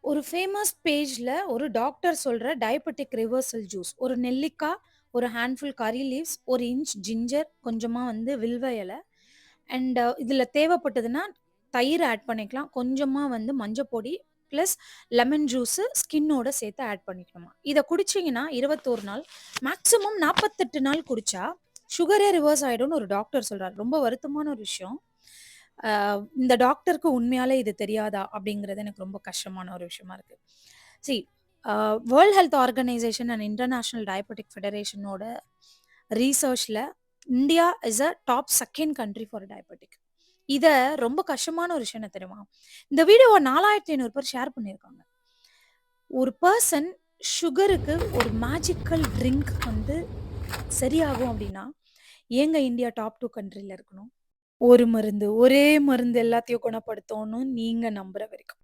ஒரு ஃபேமஸ் பேஜ்ல ஒரு டாக்டர் சொல்ற டயபெட்டிக் ரிவர்சல் ஜூஸ். ஒரு நெல்லிக்கா, ஒரு handful curry leaves, 1 inch ginger, கொஞ்சமா வில்வ இல இதுல தேவைப்பட்டதுன்னா தயிர் ஆட் பண்ணிக்கலாம். கொஞ்சமா மஞ்ச பொடி, பிளஸ் லெமன் ஜூஸு ஸ்கின்னோட சேர்த்து ஆட் பண்ணிக்கணுமா. இத குடிச்சீங்கன்னா 21 நாள், மேக்ஸிமம் 48 நாள் குடிச்சா, சுகரே ரிவர்ஸ் ஆயிடும்னு ஒரு டாக்டர் சொல்றாரு. ரொம்ப வருத்தமான ஒரு விஷயம். அ இந்த டாக்டருக்கு உண்மையாலே இது தெரியாதா? அப்படிங்கிறது எனக்கு ரொம்ப கஷ்டமான ஒரு விஷயமா இருக்கு. சி a world health organisation and international diabetic ஃபெடரேஷனோட ரிசர்ச்ல இந்தியா இஸ் அ டாப் 2ண்ட் கண்ட்ரி ஃபார் டயபெட்டிக். இத ரொம்ப கஷ்டமான ஒரு விஷயம் என்ன தெரியுமா? இந்த வீடியோவ 4500 பேர் ஷேர் பண்ணியிருக்காங்க. ஒரு பெர்சன் சுகருக்கு ஒரு மேஜிக்கல் ட்ரிங்க் சரியாகும் அப்படின்னா, ஏங்க இந்தியா டாப் 2 கண்ட்ரில இருக்கணும்? ஒரு மருந்து, ஒரே மருந்து எல்லாத்தையும் குணப்படுத்தும்னு நீங்க நம்புற வரைக்கும்.